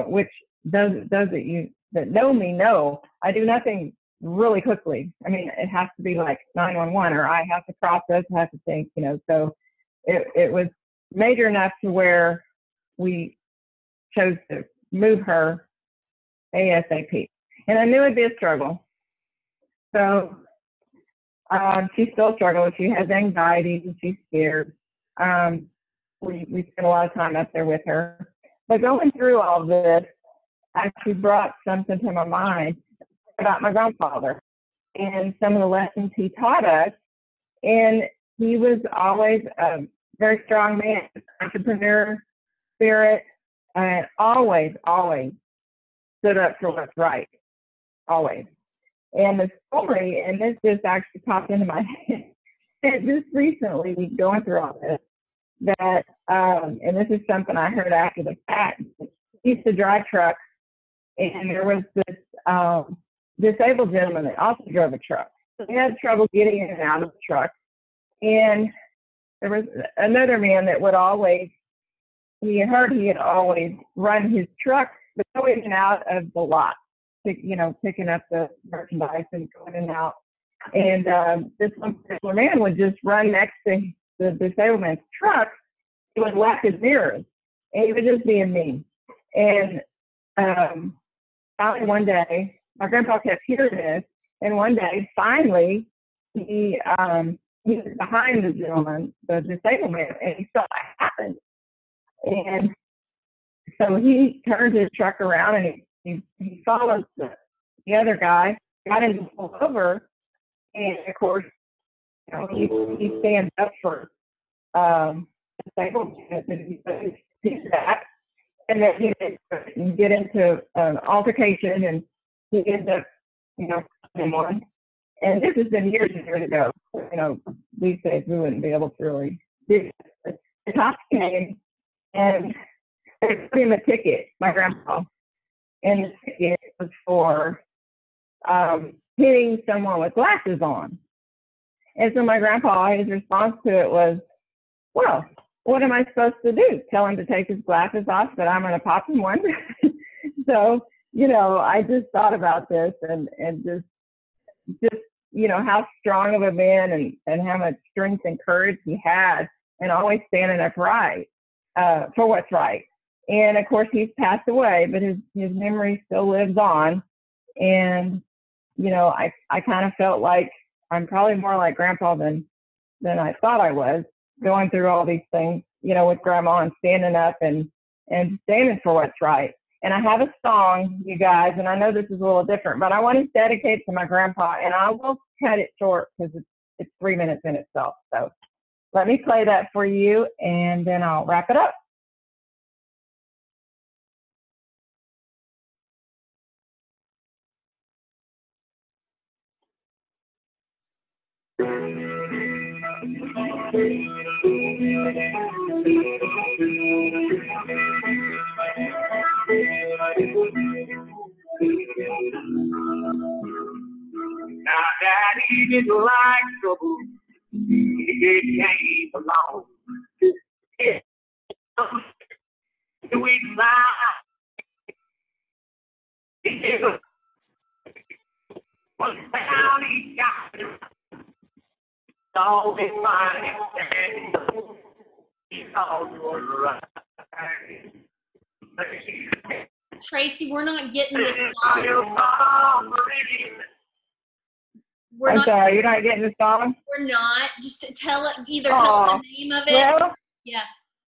which those that know me know I do nothing really quickly. I mean, it has to be like 911, or I have to process, I have to think, so it was major enough to where we chose to move her ASAP. And I knew it'd be a struggle. So she still struggles. She has anxiety and she's scared. We spent a lot of time up there with her. But going through all this actually brought something to my mind about my grandfather and some of the lessons he taught us. And he was always a very strong man, entrepreneur spirit, and always stood up for what's right, always. And the story, and this just actually popped into my head just recently, going through all this, that, and this is something I heard after the fact. He used to drive trucks, and there was this disabled gentleman that also drove a truck. So he had trouble getting in and out of the truck. And there was another man that would always, he had always run his truck, but going in and out of the lot, picking up the merchandise and going in and out. And this one particular man would just run next to the disabled man's truck, he would whack his mirrors, and he was just being mean. And finally one day, my grandpa kept hearing this, and one day, finally, he was behind the gentleman, the disabled man, and he saw what happened. And so he turned his truck around, and he followed the other guy, got him to pull over, and of course, you know, he stands up for disabled kids, and he sees that, and then he get into an altercation, and he ends up, you know, one. And this has been years and years ago. You know, these days we wouldn't be able to really do this. The cops came and they put him a ticket, my grandpa. And the ticket was for hitting someone with glasses on. And so my grandpa, his response to it was, well, what am I supposed to do? Tell him to take his glasses off, that I'm going to pop him one? So, you know, I just thought about this and just, you know, how strong of a man and how much strength and courage he had, and always standing up right for what's right. And of course, he's passed away, but his memory still lives on. And, you know, I kind of felt like I'm probably more like Grandpa than I thought I was, going through all these things, you know, with Grandma and standing up and standing for what's right. And I have a song, you guys, and I know this is a little different, but I want to dedicate to my grandpa, and I will cut it short because it's 3 minutes in itself. So let me play that for you, and then I'll wrap it up. Now Daddy didn't like trouble, he came along. We was down, he got it. All in my hand, he's all right. Tracy, we're not getting this song. I'm sorry, you're not getting the song? We're not. Just tell us the name of it. Well, yeah.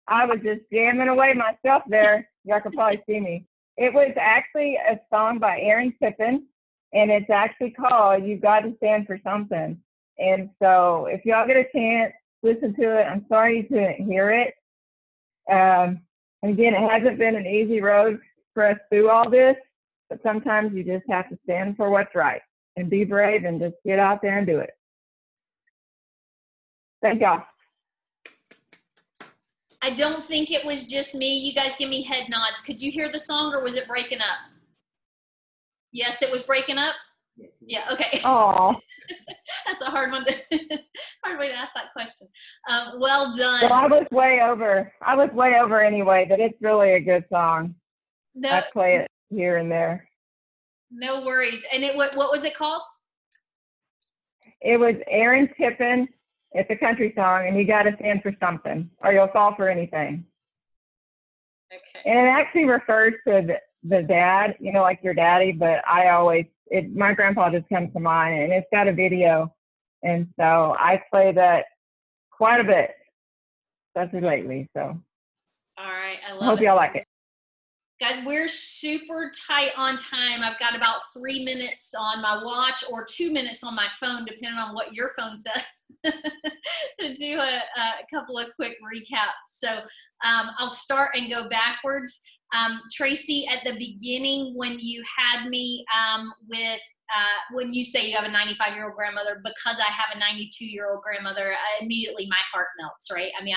I was just jamming away myself there. Y'all can probably see me. It was actually a song by Aaron Tippin, and it's actually called "You've Got to Stand for Something." And so if y'all get a chance, listen to it. I'm sorry you couldn't hear it. Again, it hasn't been an easy road for us through all this, but sometimes you just have to stand for what's right and be brave and just get out there and do it. Thank y'all. I don't think it was just me. You guys give me head nods. Could you hear the song, or was it breaking up? Yes, it was breaking up? Yes. Yeah, okay. Oh. That's a hard one hard way to ask that question. Well done. Well, I was way over anyway, but it's really a good song. No, I play it here and there. No worries. And what was it called? It was Aaron Tippin. It's a country song, and you got to stand for something, or you'll fall for anything. Okay. And it actually refers to the dad, you know, like your daddy, but my grandpa just comes to mind, and it's got a video. And so I play that quite a bit, especially lately. So. All right. I hope y'all like it. Guys, we're super tight on time. I've got about 3 minutes on my watch or 2 minutes on my phone, depending on what your phone says, to do a couple of quick recaps. So I'll start and go backwards. Tracy, at the beginning, when you had me when you say you have a 95-year-old grandmother, because I have a 92-year-old grandmother, immediately my heart melts, right? I mean,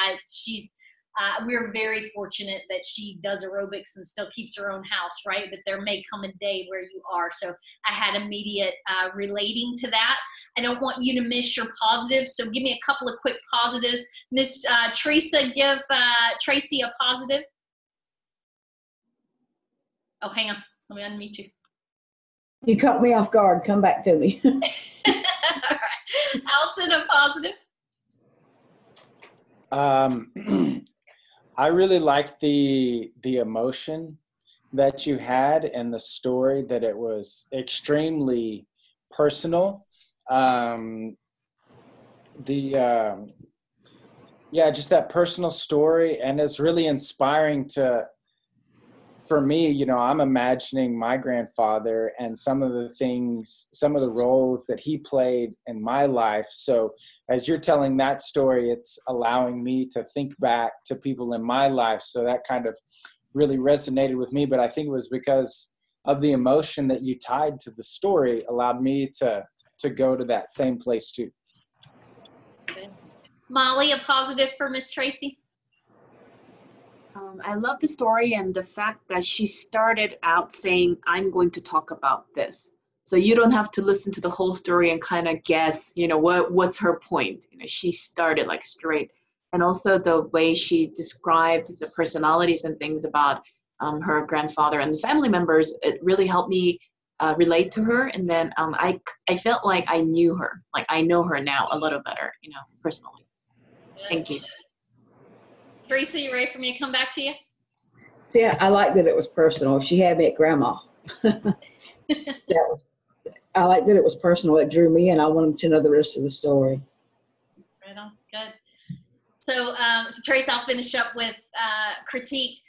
we're very fortunate that she does aerobics and still keeps her own house, right? But there may come a day where you are. So I had immediate relating to that. I don't want you to miss your positives. So give me a couple of quick positives. Miss Teresa, give Tracy a positive. Oh, hang on. Let me unmute you. You caught me off guard. Come back to me. All right. Alton, a positive. I really liked the emotion that you had and the story, that it was extremely personal. Just that personal story, and it's really inspiring for me. You know, I'm imagining my grandfather and some of the roles that he played in my life. So as you're telling that story, it's allowing me to think back to people in my life. So that kind of really resonated with me, but I think it was because of the emotion that you tied to the story allowed me to go to that same place too. Molly, a positive for Miss Tracy? I love the story and the fact that she started out saying, I'm going to talk about this. So you don't have to listen to the whole story and kind of guess, you know, what's her point. You know, she started like straight. And also the way she described the personalities and things about her grandfather and the family members, it really helped me relate to her. And then I felt like I knew her, like I know her now a little better, you know, personally. Thank you. Teresa, you ready for me to come back to you? Yeah, I like that it was personal. She had me at grandma. I like that it was personal. It drew me in. I wanted to know the rest of the story. Right on. Good. So, Trace, I'll finish up with critique.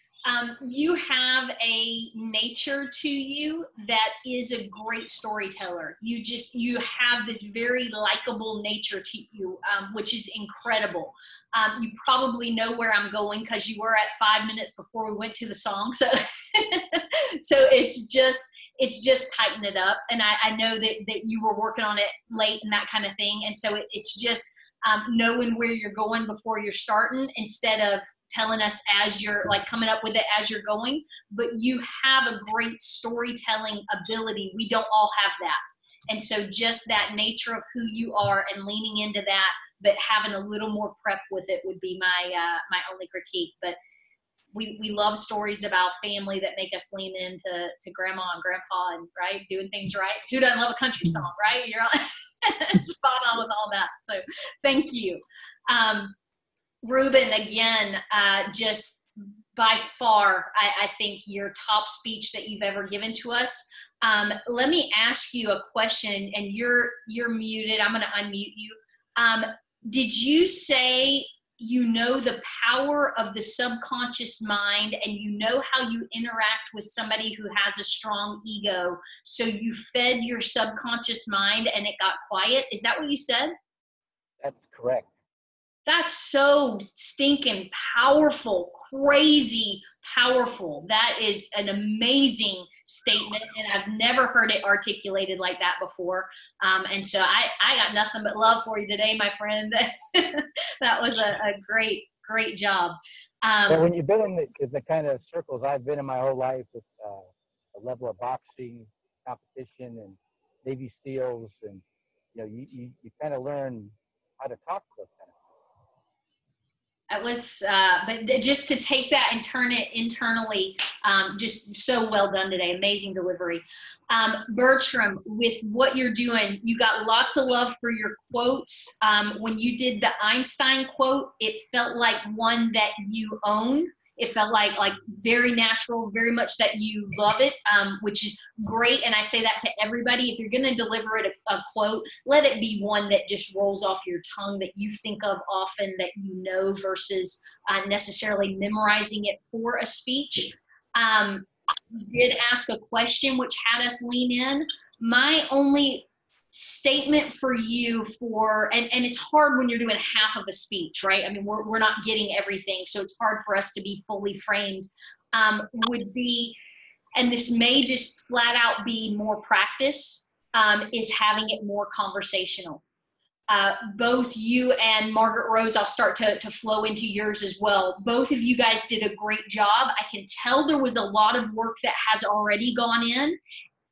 You have a nature to you that is a great storyteller. You have this very likable nature to you, which is incredible. You probably know where I'm going because you were at 5 minutes before we went to the song. So, so it's just tighten it up. And I know that you were working on it late and that kind of thing. And so it's just knowing where you're going before you're starting, instead of telling us as you're like coming up with it as you're going. But you have a great storytelling ability. We don't all have that. And so just that nature of who you are and leaning into that, but having a little more prep with it would be my only critique. But we love stories about family that make us lean into grandma and grandpa and right doing things right. Who doesn't love a country song, right? You're on spot on with all that. So thank you. Ruben, again, just by far, I think your top speech that you've ever given to us. Let me ask you a question, and you're muted. I'm going to unmute you. Did you say you know the power of the subconscious mind and you know how you interact with somebody who has a strong ego, so you fed your subconscious mind and it got quiet? Is that what you said? That's correct. That's so stinking powerful, crazy powerful. That is an amazing statement, and I've never heard it articulated like that before. And so I got nothing but love for you today, my friend. That was a great job. And when you've been in the kind of circles I've been in my whole life, with a level of boxing competition and Navy SEALs, and you kind of learn how to talk to those kind of. It was, but just to take that and turn it internally, just so well done today. Amazing delivery. Bertram, with what you're doing, you got lots of love for your quotes. When you did the Einstein quote, it felt like one that you own. It felt like very natural, very much that you love it, which is great. And I say that to everybody. If you're going to deliver it a quote, let it be one that just rolls off your tongue, that you think of often, that you know, versus necessarily memorizing it for a speech. You did ask a question which had us lean in. My only statement for you and it's hard when you're doing half of a speech, right? I mean, we're not getting everything, so it's hard for us to be fully framed, would be, and this may just flat out be more practice, is having it more conversational. Both you and Margaret Rose, I'll start to flow into yours as well. Both of you guys did a great job. I can tell there was a lot of work that has already gone in,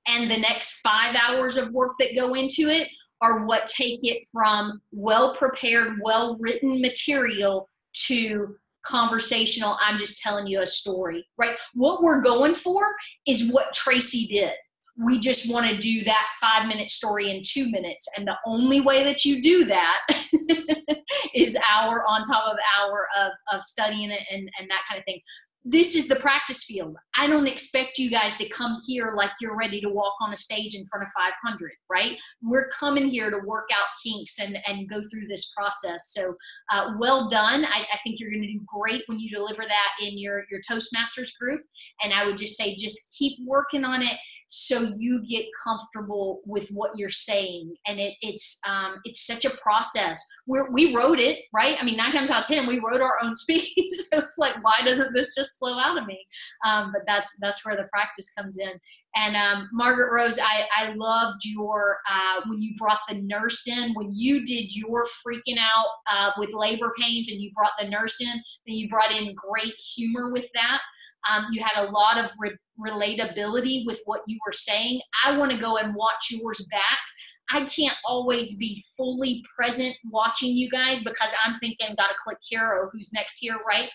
and the next 5 hours of work that go into it are what take it from well-prepared, well-written material to conversational, I'm just telling you a story, right? What we're going for is what Tracy did. we just want to do that 5-minute story in 2 minutes. And the only way that you do that is hour on top of hour of studying it and that kind of thing. This is the practice field. I don't expect you guys to come here like you're ready to walk on a stage in front of 500, right? We're coming here to work out kinks and go through this process. So well done. I think you're going to do great when you deliver that in your Toastmasters group. And I would just say, just keep working on it so you get comfortable with what you're saying. And it's such a process. We wrote it, right? I mean, 9 times out of 10, we wrote our own speech. So it's like, why doesn't this just flow out of me? But that's where the practice comes in. And Margaret Rose, I loved your, when you brought the nurse in, when you did your freaking out with labor pains and you brought the nurse in, and you brought in great humor with that. You had a lot of relatability with what you were saying. I want to go and watch yours back. I can't always be fully present watching you guys because I'm thinking, gotta click Caro, who's next here, right?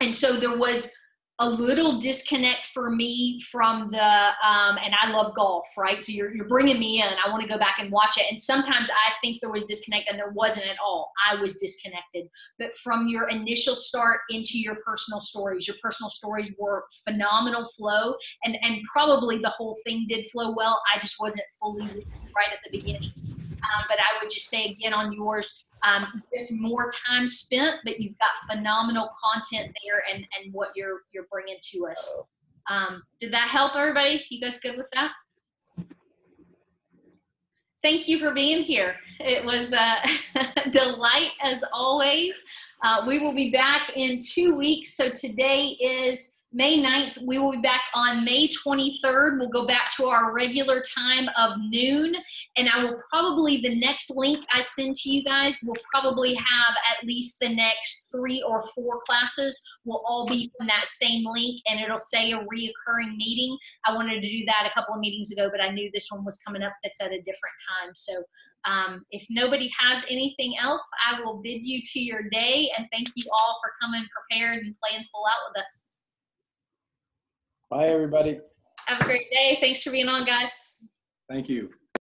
And so there was a little disconnect for me from the, and I love golf, right? So you're bringing me in. I want to go back and watch it. And sometimes I think there was disconnect and there wasn't at all. I was disconnected. But from your initial start into your personal stories were phenomenal flow. And probably the whole thing did flow well. I just wasn't fully right at the beginning. But I would just say again on yours, just more time spent, but you've got phenomenal content there and what you're bringing to us. Did that help everybody? You guys good with that? Thank you for being here. It was a delight as always. We will be back in 2 weeks. So today is May 9th. We will be back on May 23rd. We'll go back to our regular time of noon. And I will probably, the next link I send to you guys will probably have at least the next 3 or 4 classes will all be from that same link, and it'll say a reoccurring meeting. I wanted to do that a couple of meetings ago, but I knew this one was coming up that's at a different time. So if nobody has anything else, I will bid you to your day, and thank you all for coming prepared and playing full out with us. Bye, everybody. Have a great day. Thanks for being on, guys. Thank you.